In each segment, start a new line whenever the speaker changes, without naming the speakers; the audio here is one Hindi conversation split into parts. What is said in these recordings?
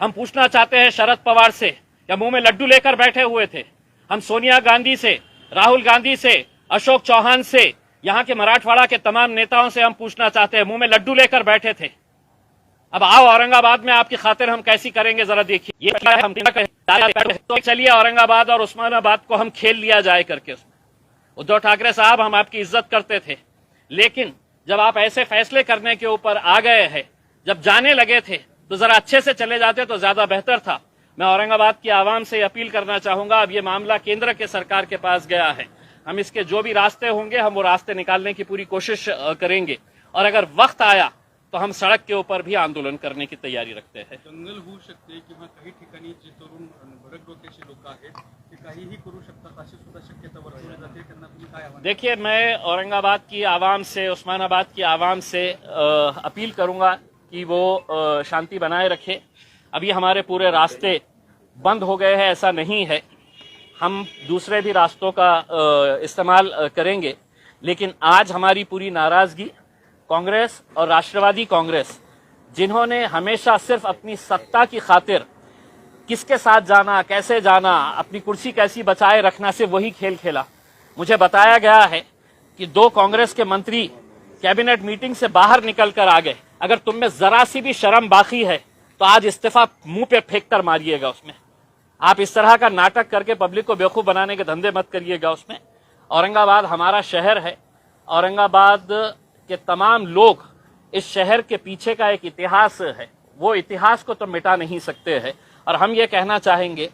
हम पूछना चाहते हैं शरद पवार से, या मुंह में लड्डू लेकर बैठे हुए थे? हम सोनिया गांधी से, राहुल गांधी से, अशोक चौहान से, यहाँ के मराठवाड़ा के तमाम नेताओं से हम पूछना चाहते हैं, मुंह में लड्डू लेकर बैठे थे। अब आओ औरंगाबाद में आपकी खातिर हम कैसी करेंगे जरा देखिए। ये हम तो चलिए औरंगाबाद और उस्मानाबाद को हम खेल लिया जाए करके। उसमें उद्धव ठाकरे साहब, हम आपकी इज्जत करते थे, लेकिन जब आप ऐसे फैसले करने के ऊपर आ गए हैं, जब जाने लगे थे तो जरा अच्छे से चले जाते तो ज्यादा बेहतर था। मैं औरंगाबाद की आवाम से अपील करना चाहूंगा, अब ये मामला केंद्र के सरकार के पास गया है, हम इसके जो भी रास्ते होंगे हम वो रास्ते निकालने की पूरी कोशिश करेंगे, और अगर वक्त आया तो हम सड़क के ऊपर भी आंदोलन करने की तयारी रखते हैं।
दंगल होऊ शकते किंवा काही ठिकाणी जे तरुण भडक डोक्याचे लोक आहेत ते काहीही करू शकतात अशी सुद्धा शक्यता वर्तवली जाते, त्यांना तुम्ही काय आव्हान?
देखिए, मैं औरंगाबाद की आवाम से, उस्मानाबाद की आवाम से अपील करूंगा कि वो शांति बनाए रखे। अभी हमारे पूरे रास्ते बंद हो गए हैं ऐसा नहीं है, हम दूसरे भी रास्तों का इस्तेमाल करेंगे, लेकिन आज हमारी पूरी नाराजगी कांग्रेस और राष्ट्रवादी कांग्रेस, जिन्होंने हमेशा सिर्फ अपनी सत्ता की खातिर किसके साथ जाना, कैसे जाना, अपनी कुर्सी कैसी बचाए रखना से वही खेल खेला। मुझे बताया गया है कि 2 कांग्रेस के मंत्री कैबिनेट मीटिंग से बाहर निकल कर आ गए। अगर तुम में जरा सी भी शर्म बाकी है तो आज इस्तीफा मुंह पे फेंक कर मारिएगा। उसमें आप इस तरह का नाटक करके पब्लिक को बेवकूफ बनाने के धंधे मत करिएगा। उसमें औरंगाबाद हमारा शहर है, औरंगाबाद के तमाम लोग, इस शहर के पीछे का एक इतिहास है, वो इतिहास को तो मिटा नहीं सकते हैं। और हम ये कहना चाहेंगे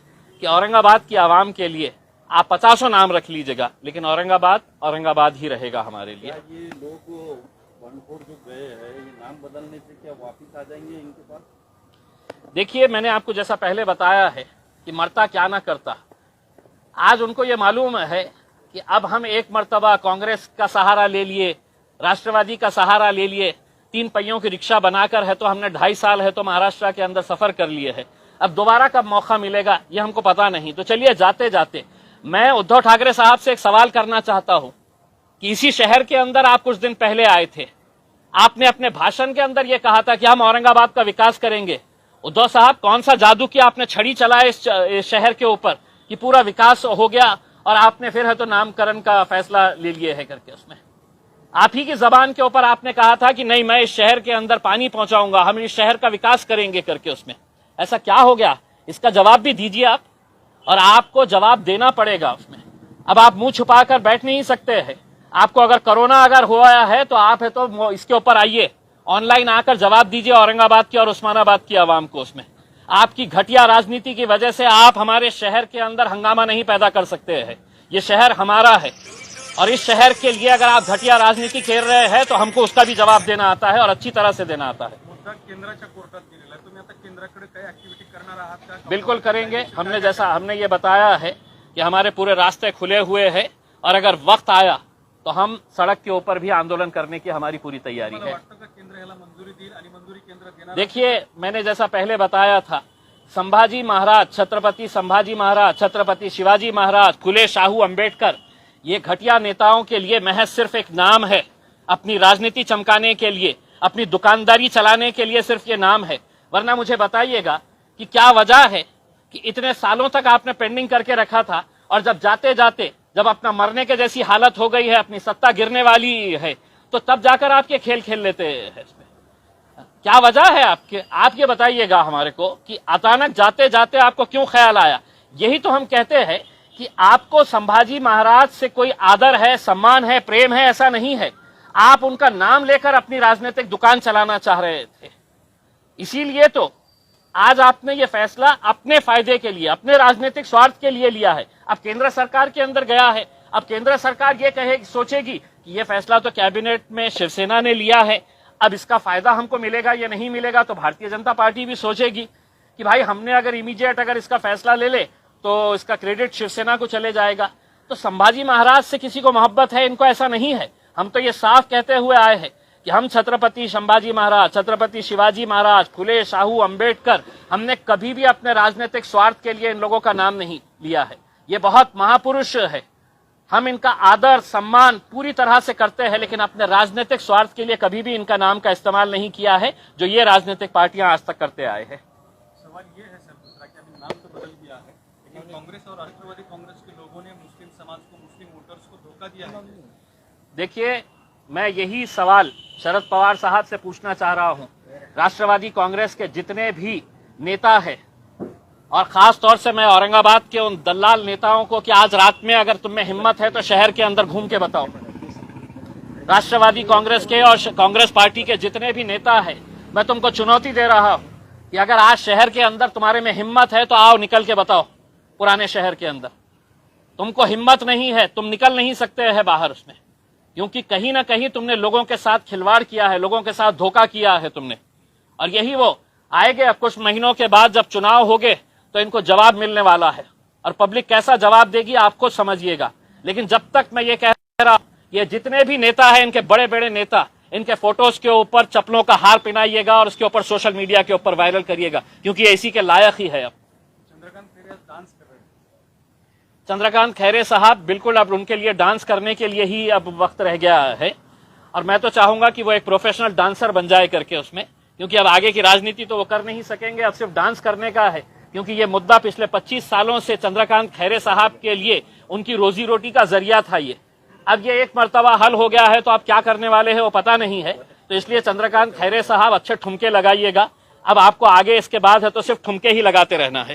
कि औरंगाबाद की आवाम के लिए आप 50 नाम रख लीजिएगा, लेकिन औरंगाबाद औरंगाबाद ही रहेगा हमारे लिए।
ये लोग बनफोड़ जो गए हैं, ये नाम बदलने से क्या वापिस आ जाएंगे इनके पास?
देखिए, मैंने आपको जैसा पहले बताया है कि मरता क्या ना करता, आज उनको ये मालूम है कि अब हम एक मर्तबा कांग्रेस का सहारा ले लिए, राष्ट्रवादी का सहारा ले लिए, 3 पहियों की रिक्शा बनाकर है तो हमने 2.5 साल है तो महाराष्ट्र के अंदर सफर कर लिए है, अब दोबारा कब मौका मिलेगा ये हमको पता नहीं। तो चलिए, जाते जाते मैं उद्धव ठाकरे साहब से एक सवाल करना चाहता हूं कि इसी शहर के अंदर आप कुछ दिन पहले आए थे, आपने अपने भाषण के अंदर यह कहा था कि हम औरंगाबाद का विकास करेंगे। उद्धव साहब, कौन सा जादू की आपने छड़ी चलाए इस शहर के ऊपर कि पूरा विकास हो गया और आपने फिर है तो नामकरण का फैसला ले लिए है करके? उसमें आप ही की जबान के ऊपर आपने कहा था कि नहीं, मैं इस शहर के अंदर पानी पहुंचाऊंगा, हम इस शहर का विकास करेंगे करके। उसमें ऐसा क्या हो गया, इसका जवाब भी दीजिए आप, और आपको जवाब देना पड़ेगा उसमें। अब आप मुंह छुपाकर बैठ नहीं सकते हैं। आपको अगर कोरोना अगर हुआ है तो आप है तो इसके ऊपर आइए, ऑनलाइन आकर जवाब दीजिए औरंगाबाद की और उस्मानाबाद की आवाम को। उसमें आपकी घटिया राजनीति की वजह से आप हमारे शहर के अंदर हंगामा नहीं पैदा कर सकते हैं। ये शहर हमारा है और इस शहर के लिए अगर आप घटिया राजनीति खेल रहे हैं तो हमको उसका भी जवाब देना आता है और अच्छी तरह से देना आता है।
केंद्राच्या कोर्टात गेलेला, तुम्ही आता केंद्राकडे काही ऍक्टिव्हिटी करणार आहात का?
बिल्कुल करेंगे। हमने ये बताया है कि हमारे पूरे रास्ते खुले हुए हैं और अगर वक्त आया तो हम सड़क के ऊपर भी आंदोलन करने की हमारी पूरी तैयारी है। देखिए, मैंने जैसा पहले बताया था, संभाजी महाराज, छत्रपति संभाजी महाराज, छत्रपति शिवाजी महाराज, फुले शाहू अंबेडकर, ये घटिया नेताओं के लिए महज सिर्फ एक नाम है, अपनी राजनीति चमकाने के लिए, अपनी दुकानदारी चलाने के लिए सिर्फ ये नाम है। वरना मुझे बताइएगा कि क्या वजह है कि इतने सालों तक आपने पेंडिंग करके रखा था और जब जाते जाते जब अपना मरने के जैसी हालत हो गई है, अपनी सत्ता गिरने वाली है, तो तब जाकर आप ये खेल खेल लेते हैं। इसमें क्या वजह है आपके? आप ये बताइएगा हमारे को कि अचानक जाते जाते आपको क्यों ख्याल आया? यही तो हम कहते हैं कि आपको संभाजी महाराज से कोई आदर है, सम्मान है, प्रेम है, ऐसा नहीं है। आप उनका नाम लेकर अपनी राजनीतिक दुकान चलाना चाह रहे थे, इसीलिए तो आज आपने ये फैसला अपने फायदे के लिए, अपने राजनीतिक स्वार्थ के लिए लिया है। अब केंद्र सरकार के अंदर गया है, अब केंद्र सरकार ये सोचेगी कि ये फैसला तो कैबिनेट में शिवसेना ने लिया है, अब इसका फायदा हमको मिलेगा या नहीं मिलेगा। तो भारतीय जनता पार्टी भी सोचेगी कि भाई हमने अगर इमीडिएट अगर इसका फैसला ले ले तो इसका क्रेडिट शिवसेना को चले जाएगा। तो संभाजी महाराज से किसी को मोहब्बत है, इनको ऐसा नहीं है। हम तो ये साफ कहते हुए आए हैं कि हम छत्रपति संभाजी महाराज, छत्रपति शिवाजी महाराज, फुले शाहू अंबेडकर, हमने कभी भी अपने राजनीतिक स्वार्थ के लिए इन लोगों का नाम नहीं लिया है। ये बहुत महापुरुष है, हम इनका आदर सम्मान पूरी तरह से करते हैं, लेकिन अपने राजनीतिक स्वार्थ के लिए कभी भी इनका नाम का इस्तेमाल नहीं किया है, जो ये राजनीतिक पार्टियां आज तक करते आए हैं।
सवाल ये है सर दूसरा कि अभी नाम तो बदल दिया है, लेकिन कांग्रेस और राष्ट्रवादी कांग्रेस के लोगों ने मुस्लिम समाज को, मुस्लिम वोटर्स को धोखा दिया है।
देखिए, मैं यही सवाल शरद पवार साहब से पूछना चाह रहा हूं। राष्ट्रवादी कांग्रेस के जितने भी नेता हैं, और खास तौर से मैं औरंगाबाद के उन दलाल नेताओं को कि आज रात में अगर तुम में हिम्मत है तो शहर के अंदर घूम के बताओ। राष्ट्रवादी कांग्रेस के और कांग्रेस पार्टी के जितने भी नेता हैं, मैं तुमको चुनौती दे रहा हूं कि अगर आज शहर के अंदर तुम्हारे में हिम्मत है तो आओ, निकल के बताओ। पुराने शहर के अंदर तुमको हिम्मत नहीं है, तुम निकल नहीं सकते हैं बाहर उसमें, क्योंकि कहीं ना कहीं तुमने लोगों के साथ खिलवाड़ किया है, लोगों के साथ धोखा किया है तुमने। और यही वो आएंगे अब कुछ महीनों के बाद, जब चुनाव होंगे तो इनको जवाब मिलने वाला है, और पब्लिक कैसा जवाब देगी आप खुद समझिएगा। लेकिन जब तक मैं ये कह रहा, ये जितने भी नेता हैं, इनके बड़े बड़े नेता, इनके फोटोज के ऊपर चप्पलों का हार पहनाइएगा और उसके ऊपर सोशल मीडिया के ऊपर वायरल करिएगा, क्योंकि ये इसी के लायक ही है। अब
चंद्रकांत खैरे डांस कर रहे हैं।
चंद्रकांत खैरे साहब बिल्कुल अब उनके लिए डांस करने के लिए ही अब वक्त रह गया है, और मैं तो चाहूंगा कि वो एक प्रोफेशनल डांसर बन जाए करके उसमें, क्योंकि अब आगे की राजनीति तो वो कर नहीं सकेंगे, अब सिर्फ डांस करने का है। क्योंकि ये मुद्दा पिछले 25 सालों से चंद्रकांत खैरे साहब के लिए उनकी रोजी रोटी का जरिया था ये। अब ये एक मर्तबा हल हो गया है तो आप क्या करने वाले हैं वो पता नहीं है। तो इसलिए चंद्रकांत खैरे साहब अच्छे ठुमके लगाइएगा। अब आपको आगे इसके बाद है तो सिर्फ ठुमके ही लगाते रहना है।